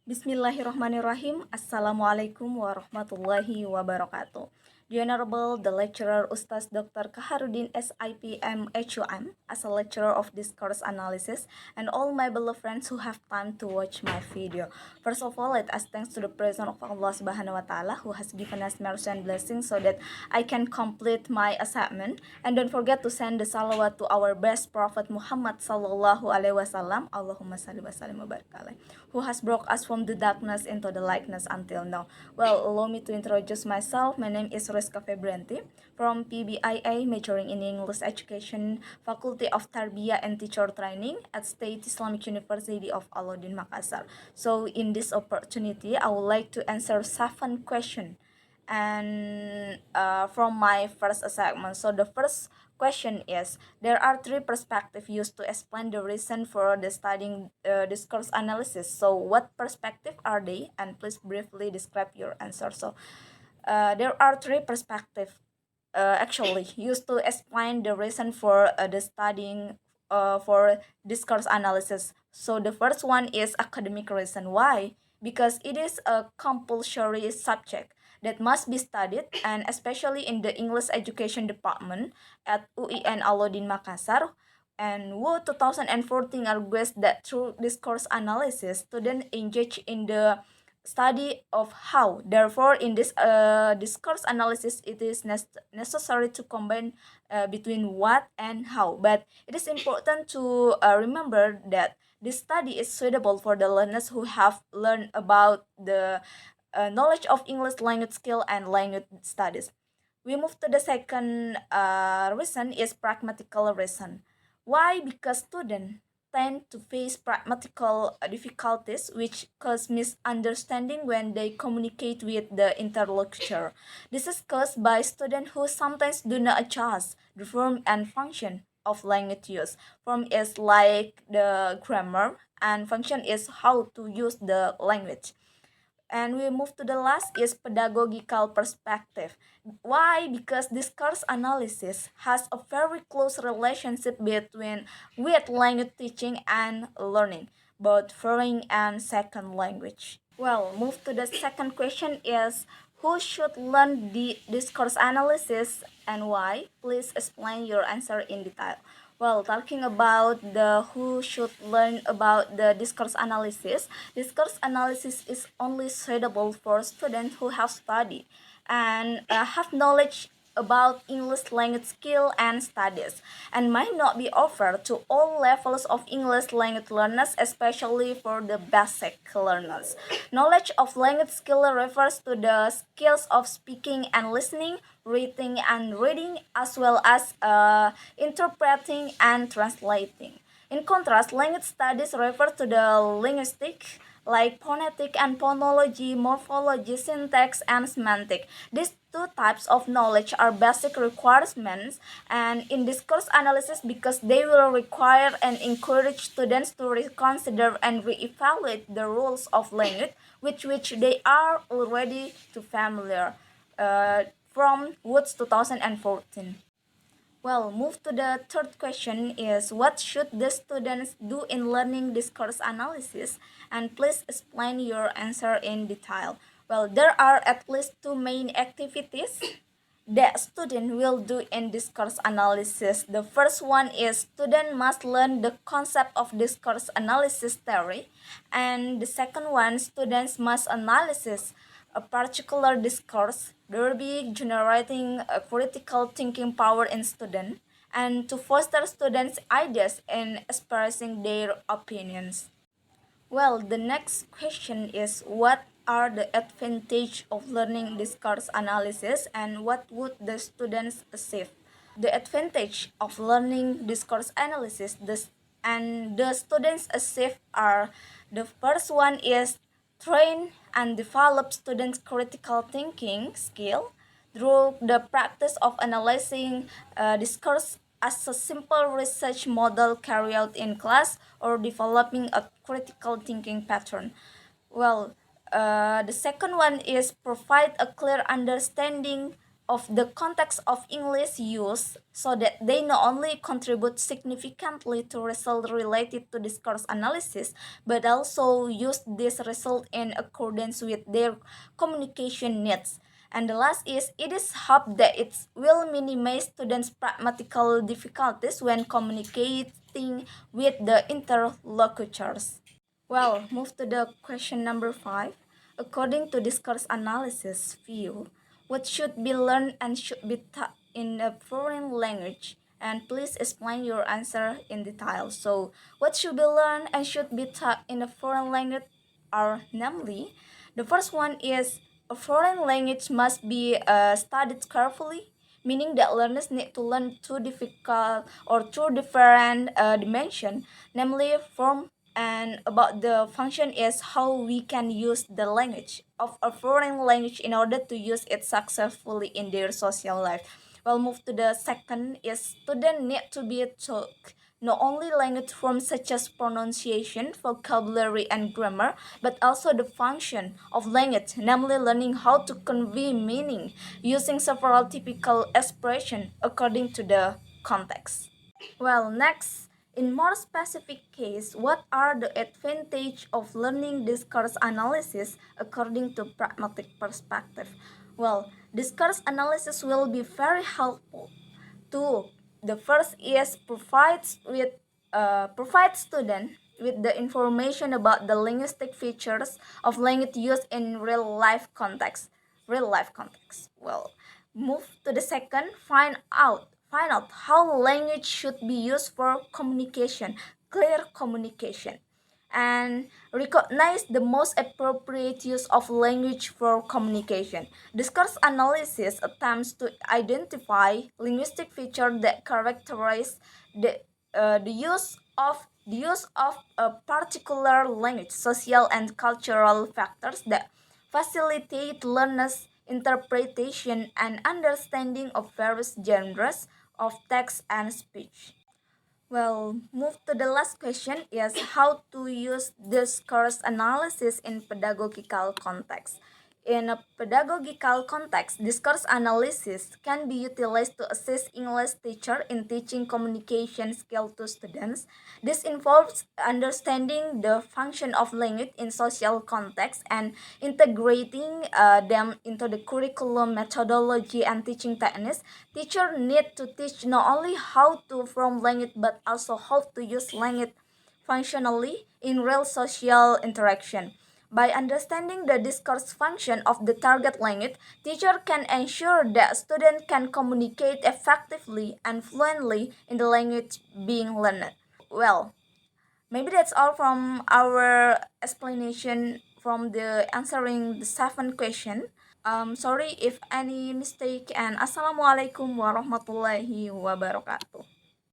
Bismillahirrahmanirrahim. Assalamualaikum warahmatullahi wabarakatuh. The Honorable, the lecturer Ustaz Dr. Kaharudin SIPM HUM as a lecturer of discourse analysis and all my beloved friends who have time to watch my video. First of all, let us thanks to the presence of Allah Subhanahu wa Ta'ala who has given us mercy and blessing so that I can complete my assignment. And don't forget to send the salawat to our best Prophet Muhammad Sallallahu Alaihi Wasallam. Allahumma salli wa sallim wa barik alaih, who has brought us from the darkness into the lightness until now. Well, allow me to introduce myself. My name is Rizka Febrianti from PBIA, majoring in English Education, Faculty of Tarbiyah and Teacher Training at State Islamic University of Alauddin Makassar. So in this opportunity, I would like to answer 7 questions and from my first assignment. So the first question is, there are 3 perspectives used to explain the reason for the studying discourse analysis. So what perspective are they, and please briefly describe your answer. So there are 3 perspectives actually used to explain the reason for the studying for discourse analysis. So the first one is academic reason. Why? Because it is a compulsory subject that must be studied, and especially in the English education department at UIN Alauddin Makassar. And WU 2014 argues that through discourse analysis, students engage in the study of how. Therefore, in this discourse analysis, it is necessary to combine between what and how. But it is important to remember that this study is suitable for the learners who have learned about the knowledge of English language skill and language studies. We move to the second reason is pragmatical reason. Why? Because students tend to face pragmatical difficulties which cause misunderstanding when they communicate with the interlocutor. This is caused by students who sometimes do not adjust the form and function of language use. Form is like the grammar and function is how to use the language. And we move to the last is pedagogical perspective. Why? Because discourse analysis has a very close relationship between with language teaching and learning, both foreign and second language. Well, move to the second question is, who should learn the discourse analysis and why? Please explain your answer in detail. Well, talking about the who should learn about the discourse analysis is only suitable for students who have studied and have knowledge about English language skill and studies, and might not be offered to all levels of English language learners, especially for the basic learners. Knowledge of language skill refers to the skills of speaking and listening, reading and reading, as well as interpreting and translating. In contrast, language studies refer to the linguistic, like phonetic and phonology, morphology, syntax, and semantic. These 2 types of knowledge are basic requirements and in discourse analysis because they will require and encourage students to reconsider and reevaluate the rules of language with which they are already too familiar from Woods 2014. Well, move to the third question is, what should the students do in learning discourse analysis? And please explain your answer in detail. Well, there are at least 2 main activities that student will do in discourse analysis. The first one is student must learn the concept of discourse analysis theory, and the second one, students must analysis a particular discourse, thereby generating a critical thinking power in students and to foster students' ideas in expressing their opinions. Well, the next question is, what are the advantage of learning discourse analysis and what would the students achieve? The advantage of learning discourse analysis and the students achieve are, the first one is train and develop students' critical thinking skill through the practice of analyzing discourse as a simple research model carried out in class or developing a critical thinking pattern. Well, the second one is provide a clear understanding of the context of English use so that they not only contribute significantly to results related to discourse analysis but also use this result in accordance with their communication needs. And the last is it is hoped that it will minimize students' practical difficulties when communicating with the interlocutors. Well, move to the question number 5. According to discourse analysis view, what should be learned and should be taught in a foreign language? And please explain your answer in detail. So, what should be learned and should be taught in a foreign language are namely, the first one is a foreign language must be studied carefully, meaning that learners need to learn two difficult or two different dimensions, namely form and about the function is how we can use the language of a foreign language in order to use it successfully in their social life. We'll move to the second is students need to be taught not only language forms such as pronunciation, vocabulary, and grammar, but also the function of language, namely learning how to convey meaning using several typical expressions according to the context. Well, next, in more specific case, what are the advantage of learning discourse analysis according to pragmatic perspective? Well, discourse analysis will be very helpful. Two, the first is provide student with the information about the linguistic features of language used in real life context. Real life context. Well, move to the second. Find out how language should be used for communication, clear communication, and recognize the most appropriate use of language for communication. Discourse analysis attempts to identify linguistic features that characterize the use of a particular language, social and cultural factors that facilitate learners' interpretation and understanding of various genres of text and speech. Well, move to the last question is how to use discourse analysis in pedagogical context. In a pedagogical context, discourse analysis can be utilized to assist English teacher in teaching communication skill to students. This involves understanding the function of language in social context and integrating them into the curriculum methodology and teaching techniques. Teachers need to teach not only how to form language but also how to use language functionally in real social interaction. By understanding the discourse function of the target language, teacher can ensure that students can communicate effectively and fluently in the language being learned. Well, maybe that's all from our explanation from the answering the 7 question. Sorry if any mistake, and assalamualaikum warahmatullahi wabarakatuh.